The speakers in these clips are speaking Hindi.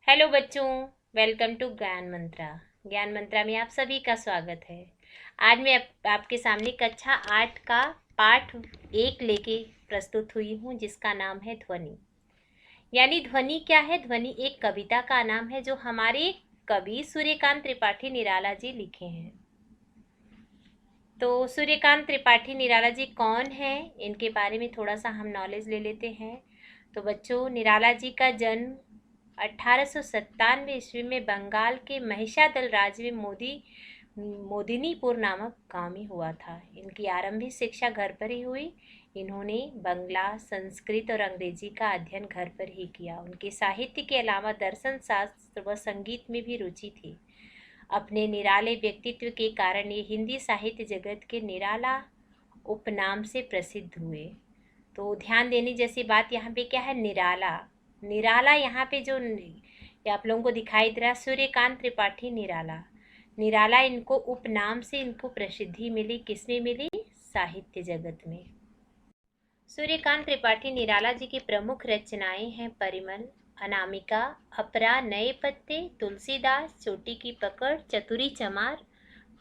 हेलो बच्चों, वेलकम टू ज्ञान मंत्रा। ज्ञान मंत्रा में आप सभी का स्वागत है। आज मैं आपके सामने कक्षा 8 का पाठ 1 लेके प्रस्तुत हुई हूँ, जिसका नाम है ध्वनि। यानी ध्वनि क्या है? ध्वनि एक कविता का नाम है जो हमारे कवि सूर्यकांत त्रिपाठी निराला जी लिखे हैं। तो सूर्यकांत त्रिपाठी निराला जी कौन हैं, इनके बारे में थोड़ा सा हम नॉलेज ले लेते हैं। तो बच्चों, निराला जी का जन्म 1897 ईस्वी में बंगाल के महिषादल राज्य में मोदिनीपुर नामक गांव में हुआ था। इनकी आरंभिक शिक्षा घर पर ही हुई। इन्होंने बंगला, संस्कृत और अंग्रेजी का अध्ययन घर पर ही किया। उनके साहित्य के अलावा दर्शन शास्त्र व संगीत में भी रुचि थी। अपने निराले व्यक्तित्व के कारण ये हिंदी साहित्य जगत के निराला उपनाम से प्रसिद्ध हुए। तो ध्यान देने जैसी बात यहाँ पे क्या है? निराला। निराला यहाँ पे जो ये आप लोगों को दिखाई दे रहा है, सूर्यकांत त्रिपाठी निराला। निराला इनको उपनाम से इनको प्रसिद्धि मिली। किसमें मिली? साहित्य जगत में। सूर्यकांत त्रिपाठी निराला जी की प्रमुख रचनाएं हैं परिमल, अनामिका, अपरा, नए पत्ते, तुलसीदास, चोटी की पकड़, चतुरी चमार,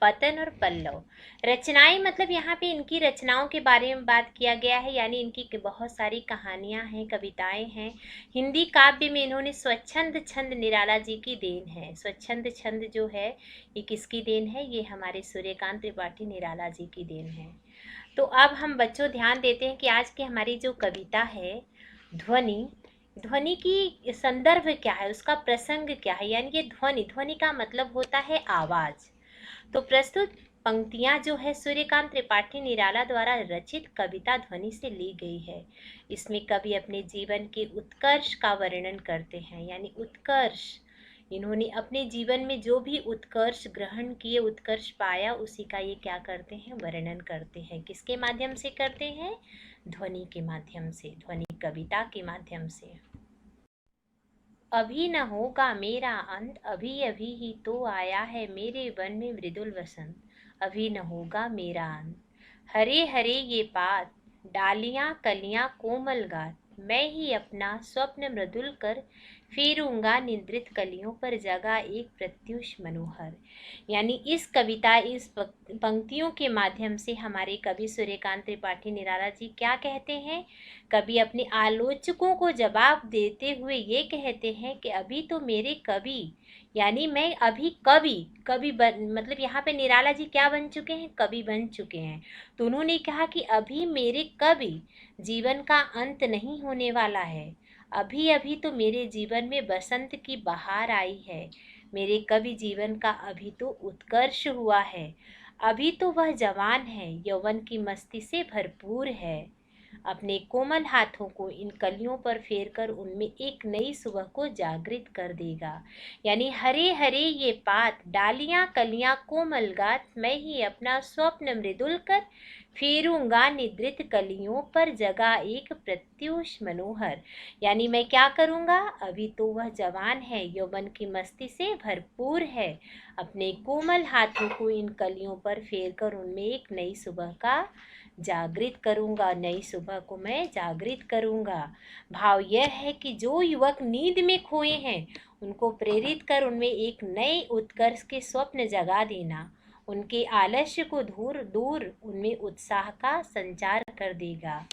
पतन और पल्लव। रचनाएं मतलब यहाँ पे इनकी रचनाओं के बारे में बात किया गया है। यानी इनकी बहुत सारी कहानियां हैं, कविताएं हैं। हिंदी काव्य में इन्होंने स्वच्छंद छंद निराला जी की देन है। स्वच्छंद छंद जो है ये किसकी देन है? ये हमारे सूर्यकांत त्रिपाठी निराला जी की देन है। तो अब हम बच्चों ध्यान देते हैं कि आज की हमारी जो कविता है ध्वनि, ध्वनि की संदर्भ क्या है, उसका प्रसंग क्या है। यानी ये ध्वनि, ध्वनि का मतलब होता है आवाज। तो प्रस्तुत पंक्तियां जो है सूर्यकांत त्रिपाठी निराला द्वारा रचित कविता ध्वनि से ली गई है। इसमें कवि अपने जीवन के उत्कर्ष का वर्णन करते हैं। यानी उत्कर्ष, इन्होंने अपने जीवन में जो भी उत्कर्ष ग्रहण किए, उत्कर्ष पाया, उसी का ये क्या करते हैं? वर्णन करते हैं। किसके माध्यम से करते हैं? ध्वनि के माध्यम से, ध्वनि कविता के माध्यम से। अभी न होगा मेरा अंत, अभी अभी ही तो आया है मेरे वन में मृदुल वसंत। अभी न होगा मेरा अंत। हरे हरे ये पात, डालियां कलियां कोमल गात, मैं ही अपना स्वप्न मृदुल कर फेरूंगा निद्रित कलियों पर जगा एक प्रत्युष मनोहर। यानी इस कविता, इस पंक्तियों के माध्यम से हमारे कवि सूर्यकांत त्रिपाठी निराला जी क्या कहते हैं? कवि अपने आलोचकों को जवाब देते हुए ये कहते हैं कि अभी तो मेरे कवि, यानी मैं अभी कवि मतलब यहाँ पे निराला जी क्या बन चुके हैं? कवि बन चुके हैं। तो उन्होंने कहा कि अभी मेरे कवि जीवन का अंत नहीं होने वाला है। अभी अभी तो मेरे जीवन में बसंत की बहार आई है। मेरे कवि जीवन का अभी तो उत्कर्ष हुआ है। अभी तो वह जवान है, यौवन की मस्ती से भरपूर है। अपने कोमल हाथों को इन कलियों पर फेरकर उनमें एक नई सुबह को जागृत कर देगा। यानी हरे हरे ये पात, डालियां कलियां कोमल गात, मैं ही अपना स्वप्न मृदुल कर फेरूंगा निद्रित कलियों पर जगा एक प्रत्युष मनोहर। यानी मैं क्या करूंगा? अभी तो वह जवान है, यौवन की मस्ती से भरपूर है। अपने कोमल हाथों को इन कलियों पर फेरकर उनमें एक नई सुबह का जागृत करूंगा, नई सुबह को मैं जागृत करूंगा। भाव यह है कि जो युवक नींद में खोए हैं उनको प्रेरित कर उनमें एक नए उत्कर्ष के स्वप्न जगा देना, उनके आलस्य को दूर दूर उनमें उत्साह का संचार कर देगा।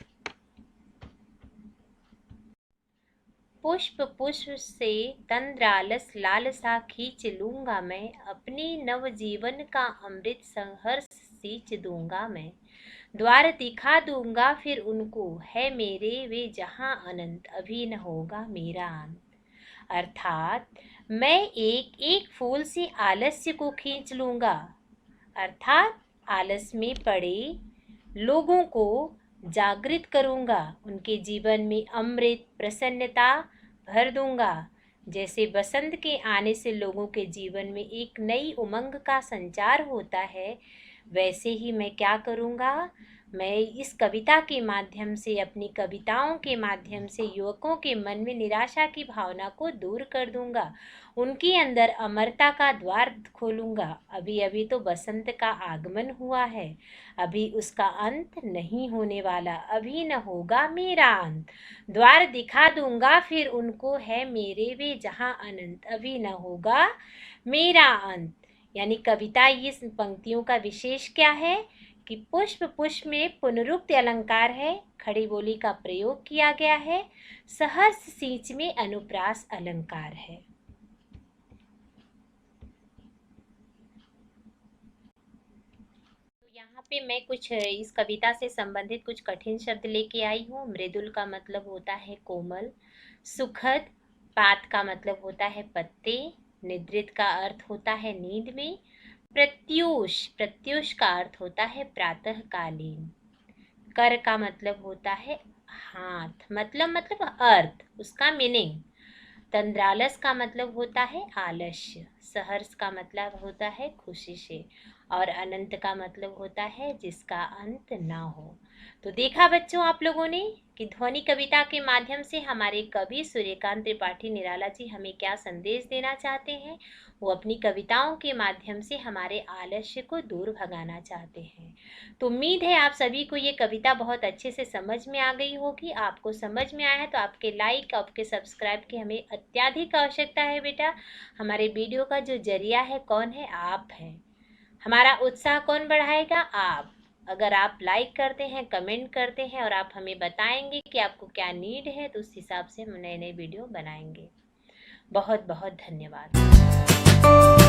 पुष्प पुष्प से तंद्रालस लालसा खींच लूंगा मैं, अपने नव जीवन का अमृत संहर्ष सींच दूंगा मैं। द्वार दिखा दूंगा फिर उनको, है मेरे वे जहां अनंत, अभी न होगा मेरा अंत। अर्थात मैं एक एक फूल से आलस्य को खींच लूंगा, अर्थात आलस में पड़े लोगों को जागृत करूंगा, उनके जीवन में अमृत प्रसन्नता भर दूंगा। जैसे बसंत के आने से लोगों के जीवन में एक नई उमंग का संचार होता है, वैसे ही मैं क्या करूंगा? मैं इस कविता के माध्यम से, अपनी कविताओं के माध्यम से युवकों के मन में निराशा की भावना को दूर कर दूंगा, उनके अंदर अमरता का द्वार खोलूंगा। अभी अभी तो बसंत का आगमन हुआ है, अभी उसका अंत नहीं होने वाला, अभी न होगा मेरा अंत। द्वार दिखा दूंगा फिर उनको, है मेरे वे जहां अनंत, अभी न होगा मेरा अंत। यानी कविता, ये पंक्तियों का विशेष क्या है कि पुष्प पुष्प में पुनरुक्ति अलंकार है, खड़ी बोली का प्रयोग किया गया है, सहर्ष सींच में अनुप्रास अलंकार है। तो यहाँ पे मैं कुछ इस कविता से संबंधित कुछ कठिन शब्द लेके आई हूँ। मृदुल का मतलब होता है कोमल, सुखद, पात का मतलब होता है पत्ते, निद्रित का अर्थ होता है नींद में, प्रत्यूष, प्रत्यूष का अर्थ होता है प्रातःकालीन, कर का मतलब होता है हाथ, मतलब अर्थ, उसका मीनिंग। तंद्रालस का मतलब होता है आलस्य, सहर्ष का मतलब होता है खुशी से, और अनंत का मतलब होता है जिसका अंत ना हो। तो देखा बच्चों आप लोगों ने कि ध्वनि कविता के माध्यम से हमारे कवि सूर्यकांत त्रिपाठी निराला जी हमें क्या संदेश देना चाहते हैं। वो अपनी कविताओं के माध्यम से हमारे आलस्य को दूर भगाना चाहते हैं। तो उम्मीद है आप सभी को ये कविता बहुत अच्छे से समझ में आ गई होगी। आपको समझ में आया है तो आपके लाइक, आपके सब्सक्राइब की हमें अत्यधिक आवश्यकता है बेटा। हमारे वीडियो का जो जरिया है कौन है? आप हैं। हमारा उत्साह कौन बढ़ाएगा? आप। अगर आप लाइक करते हैं, कमेंट करते हैं और आप हमें बताएंगे कि आपको क्या नीड है, तो उस हिसाब से हम नए नए वीडियो बनाएंगे। बहुत बहुत धन्यवाद।